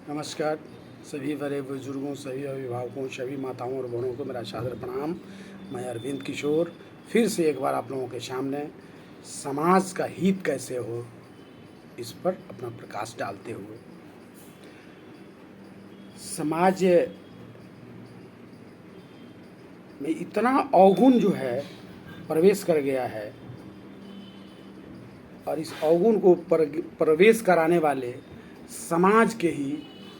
नमस्कार सभी बड़े बुजुर्गों, सभी अभिभावकों, सभी माताओं और बहनों को मेरा सादर प्रणाम। मैं अरविंद किशोर फिर से एक बार आप लोगों के सामने समाज का हित कैसे हो इस पर अपना प्रकाश डालते हुए, समाज में इतना अवगुण जो है प्रवेश कर गया है और इस अवगुण को प्रवेश कराने वाले समाज के ही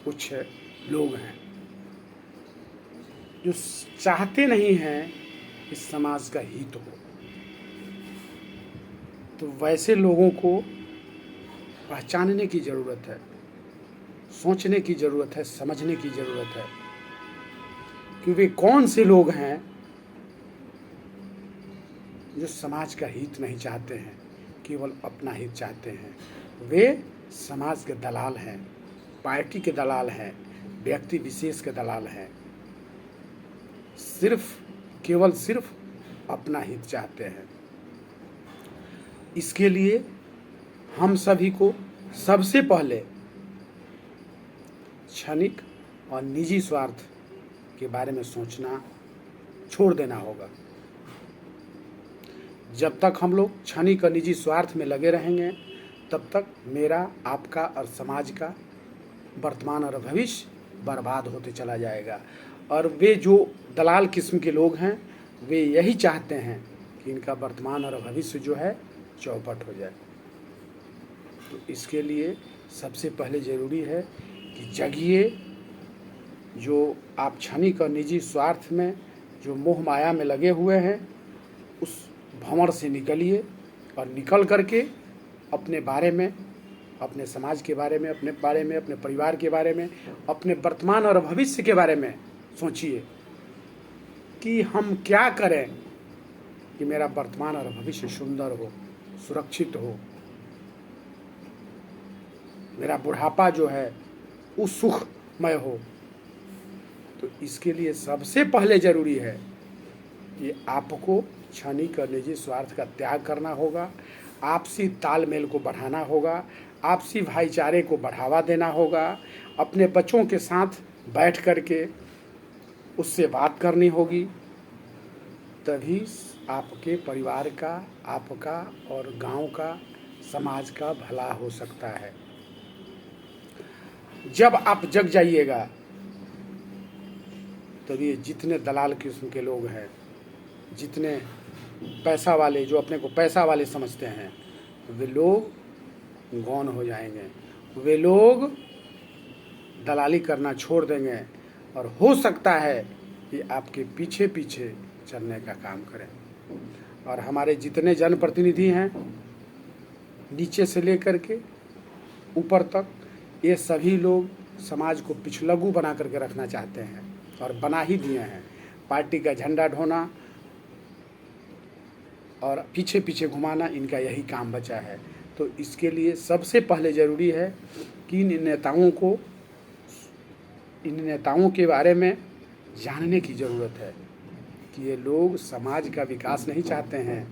कुछ लोग हैं जो चाहते नहीं हैं कि समाज का हित हो। तो वैसे लोगों को पहचानने की ज़रूरत है, सोचने की ज़रूरत है, समझने की ज़रूरत है कि वे कौन से लोग हैं जो समाज का हित नहीं चाहते हैं, केवल अपना हित चाहते हैं। वे समाज के दलाल हैं, पार्टी के दलाल हैं, व्यक्ति विशेष के दलाल हैं, केवल सिर्फ अपना हित चाहते हैं। इसके लिए हम सभी को सबसे पहले क्षणिक और निजी स्वार्थ के बारे में सोचना छोड़ देना होगा। जब तक हम लोग क्षणिक और निजी स्वार्थ में लगे रहेंगे तब तक मेरा, आपका और समाज का वर्तमान और भविष्य बर्बाद होते चला जाएगा। और वे जो दलाल किस्म के लोग हैं वे यही चाहते हैं कि इनका वर्तमान और भविष्य जो है चौपट हो जाए। तो इसके लिए सबसे पहले ज़रूरी है कि जगिए। जो आप क्षणिक और निजी स्वार्थ में, जो मोह माया में लगे हुए हैं, उस भंवर से निकलिए और निकल करके अपने बारे में, अपने समाज के बारे में, अपने परिवार के बारे में, अपने वर्तमान और भविष्य के बारे में सोचिए कि हम क्या करें कि मेरा वर्तमान और भविष्य सुंदर हो, सुरक्षित हो, मेरा बुढ़ापा जो है वो सुखमय हो। तो इसके लिए सबसे पहले ज़रूरी है कि आपको क्षणिक और निजी स्वार्थ का त्याग करना होगा, आपसी तालमेल को बढ़ाना होगा, आपसी भाईचारे को बढ़ावा देना होगा, अपने बच्चों के साथ बैठ कर के उससे बात करनी होगी। तभी आपके परिवार का, आपका और गांव का, समाज का भला हो सकता है। जब आप जग जाइएगा तब ये जितने दलाल किस्म के लोग हैं, जितने पैसा वाले, जो अपने को पैसा वाले समझते हैं, वे लोग गौन हो जाएंगे, वे लोग दलाली करना छोड़ देंगे और हो सकता है कि आपके पीछे पीछे चलने का काम करें। और हमारे जितने जनप्रतिनिधि हैं, नीचे से लेकर के ऊपर तक, ये सभी लोग समाज को पिछलग्गू बना करके रखना चाहते हैं और बना ही दिए हैं। पार्टी का झंडा ढोना और पीछे पीछे घुमाना, इनका यही काम बचा है। तो इसके लिए सबसे पहले ज़रूरी है कि इन नेताओं के बारे में जानने की ज़रूरत है कि ये लोग समाज का विकास नहीं चाहते हैं,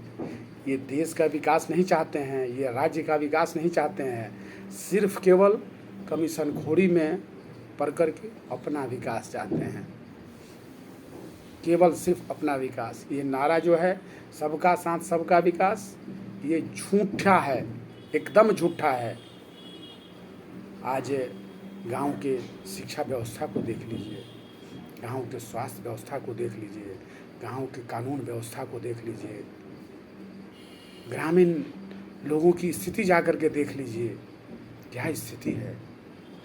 ये देश का विकास नहीं चाहते हैं, ये राज्य का विकास नहीं चाहते हैं, सिर्फ केवल कमीशनखोरी में पड़ कर के अपना विकास चाहते हैं, केवल सिर्फ अपना विकास। ये नारा जो है सबका साथ सबका विकास, ये झूठा है, एकदम झूठा है। आज गांव के शिक्षा व्यवस्था को देख लीजिए, गांव के स्वास्थ्य व्यवस्था को देख लीजिए, गांव के कानून व्यवस्था को देख लीजिए, ग्रामीण लोगों की स्थिति जा कर के देख लीजिए, क्या स्थिति है।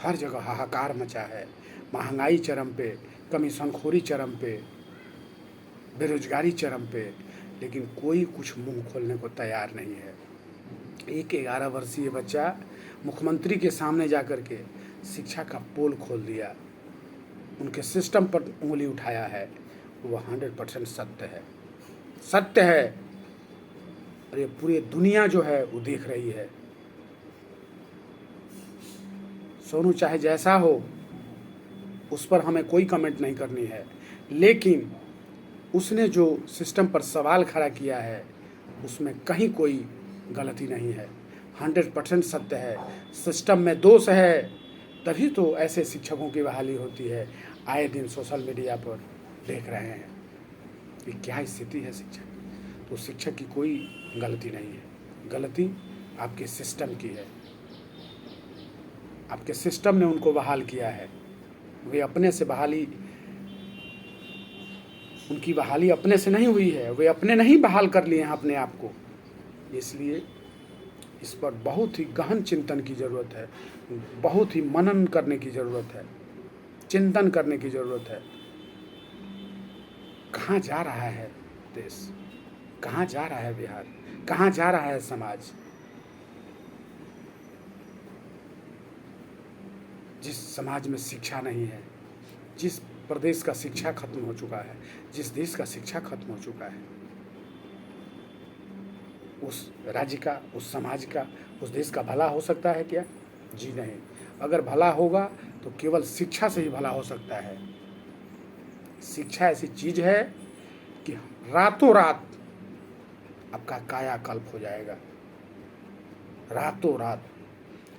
हर जगह हाहाकार मचा है, महंगाई चरम पे, कमीशनखोरी चरम पे, बेरोजगारी चरम पे, लेकिन कोई कुछ मुंह खोलने को तैयार नहीं है। एक 11 वर्षीय बच्चा मुख्यमंत्री के सामने जा कर के शिक्षा का पोल खोल दिया, उनके सिस्टम पर उंगली उठाया है। वो 100% सत्य है और ये पूरी दुनिया जो है वो देख रही है। सोनू चाहे जैसा हो, उस पर हमें कोई कमेंट नहीं करनी है, लेकिन उसने जो सिस्टम पर सवाल खड़ा किया है उसमें कहीं कोई गलती नहीं है, 100% सत्य है। सिस्टम में दोष है तभी तो ऐसे शिक्षकों की बहाली होती है। आए दिन सोशल मीडिया पर देख रहे हैं कि क्या स्थिति है शिक्षक। तो शिक्षक की कोई गलती नहीं है, गलती आपके सिस्टम की है। आपके सिस्टम ने उनको बहाल किया है। वे अपने से बहाली, उनकी बहाली अपने से नहीं हुई है, वे अपने नहीं बहाल कर लिए हैं अपने आप को। इसलिए इस पर बहुत ही गहन चिंतन की ज़रूरत है, बहुत ही मनन करने की ज़रूरत है, चिंतन करने की ज़रूरत है। कहाँ जा रहा है देश, कहाँ जा रहा है बिहार, कहाँ जा रहा है समाज। जिस समाज में शिक्षा नहीं है, जिस प्रदेश का शिक्षा खत्म हो चुका है, जिस देश का शिक्षा खत्म हो चुका है, उस राज्य का, उस समाज का, उस देश का भला हो सकता है क्या? जी नहीं। अगर भला होगा तो केवल शिक्षा से ही भला हो सकता है। शिक्षा ऐसी चीज़ है कि रातों रात आपका कायाकल्प हो जाएगा, रातों रात।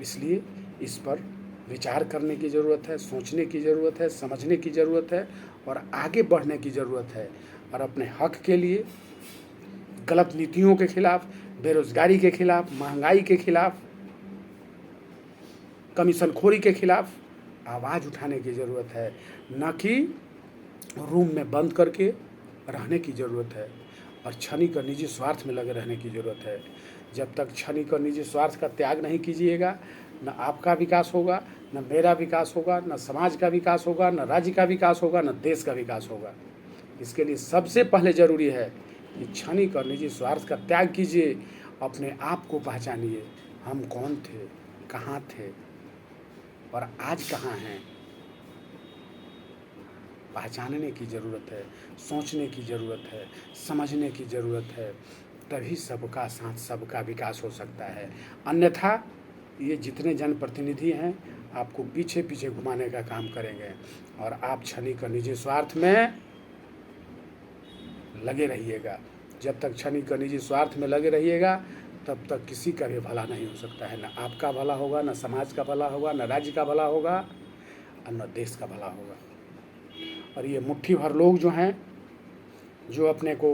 इसलिए इस पर विचार करने की ज़रूरत है, सोचने की ज़रूरत है, समझने की ज़रूरत है और आगे बढ़ने की ज़रूरत है। और अपने हक के लिए, गलत नीतियों के खिलाफ, बेरोजगारी के खिलाफ, महंगाई के खिलाफ, कमीशनखोरी के खिलाफ आवाज़ उठाने की ज़रूरत है, न कि रूम में बंद करके रहने की ज़रूरत है और क्षणिक और निजी स्वार्थ में लगे रहने की ज़रूरत है। जब तक क्षणिक और निजी स्वार्थ का त्याग नहीं कीजिएगा, न आपका विकास होगा, न मेरा विकास होगा, न समाज का विकास होगा, न राज्य का विकास होगा, न देश का विकास होगा। इसके लिए सबसे पहले ज़रूरी है कि क्षणिक और निजी स्वार्थ का त्याग कीजिए, अपने आप को पहचानिए। हम कौन थे, कहाँ थे और आज कहाँ हैं। पहचानने की ज़रूरत है, सोचने की ज़रूरत है, समझने की ज़रूरत है। तभी सबका साथ सबका विकास हो सकता है। अन्यथा ये जितने जनप्रतिनिधि हैं आपको पीछे पीछे घुमाने का काम करेंगे और आप क्षणिक और निजी स्वार्थ में लगे रहिएगा। जब तक क्षणिक और निजी स्वार्थ में लगे रहिएगा तब तक किसी का भी भला नहीं हो सकता है। न आपका भला होगा, न समाज का भला होगा, न राज्य का भला होगा और न देश का भला होगा। और ये मुट्ठी भर लोग जो हैं, जो अपने को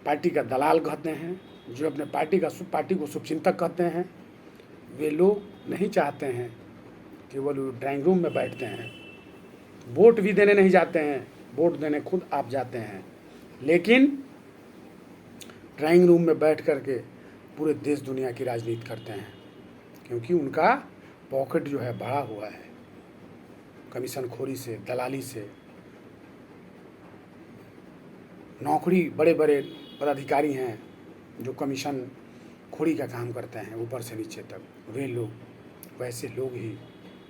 पार्टी का दलाल कहते हैं, जो अपने पार्टी को शुभचिंतक कहते हैं, वे लोग नहीं चाहते हैं, केवल ड्राइंग रूम में बैठते हैं, वोट भी देने नहीं जाते हैं। वोट देने खुद आप जाते हैं, लेकिन ड्राइंग रूम में बैठ करके पूरे देश दुनिया की राजनीति करते हैं, क्योंकि उनका पॉकेट जो है बढ़ा हुआ है कमीशनखोरी से, दलाली से। नौकरी, बड़े बड़े पदाधिकारी हैं जो कमीशन खोरी का काम करते हैं ऊपर से नीचे तक, वे लोग, वैसे लोग ही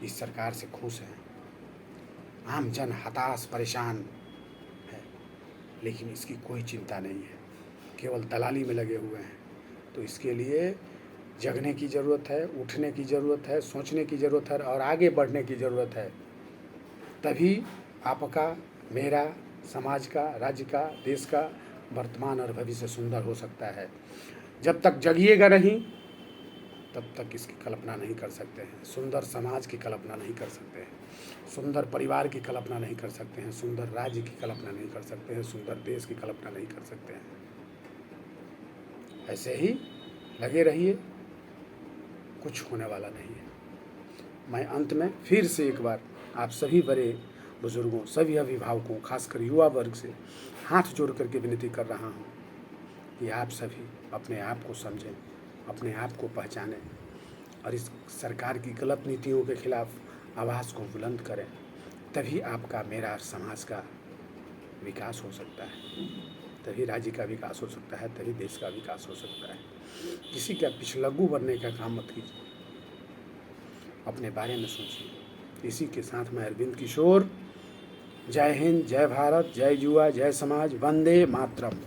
इस सरकार से खुश हैं। आम जन हताश, परेशान है, लेकिन इसकी कोई चिंता नहीं है, केवल दलाली में लगे हुए हैं। तो इसके लिए जगने की ज़रूरत है, उठने की ज़रूरत है, सोचने की ज़रूरत है और आगे बढ़ने की ज़रूरत है। तभी आपका, मेरा, समाज का, राज्य का, देश का वर्तमान और भविष्य सुंदर हो सकता है। जब तक जगिएगा नहीं तब तक इसकी कल्पना नहीं कर सकते हैं। सुंदर समाज की कल्पना नहीं कर सकते हैं, सुंदर परिवार की कल्पना नहीं कर सकते हैं, सुंदर राज्य की कल्पना नहीं कर सकते हैं, सुंदर देश की कल्पना नहीं कर सकते हैं। ऐसे ही लगे रहिए, कुछ होने वाला नहीं है। मैं अंत में फिर से एक बार आप सभी बड़े बुजुर्गों, सभी अभिभावकों, खासकर युवा वर्ग से हाथ जोड़ करके विनती कर रहा हूँ कि आप सभी अपने आप को समझें, अपने आप को पहचानें और इस सरकार की गलत नीतियों के खिलाफ आवाज़ को बुलंद करें। तभी आपका, मेरा और समाज का विकास हो सकता है, तभी राज्य का विकास हो सकता है, तभी देश का विकास हो सकता है। किसी का पिछलग्गू बनने का काम मत कीजिए, अपने बारे में सोचिए। इसी के साथ मैं अरविंद किशोर, जय हिंद, जय भारत, जय युवा, जय समाज, वंदे मातरम।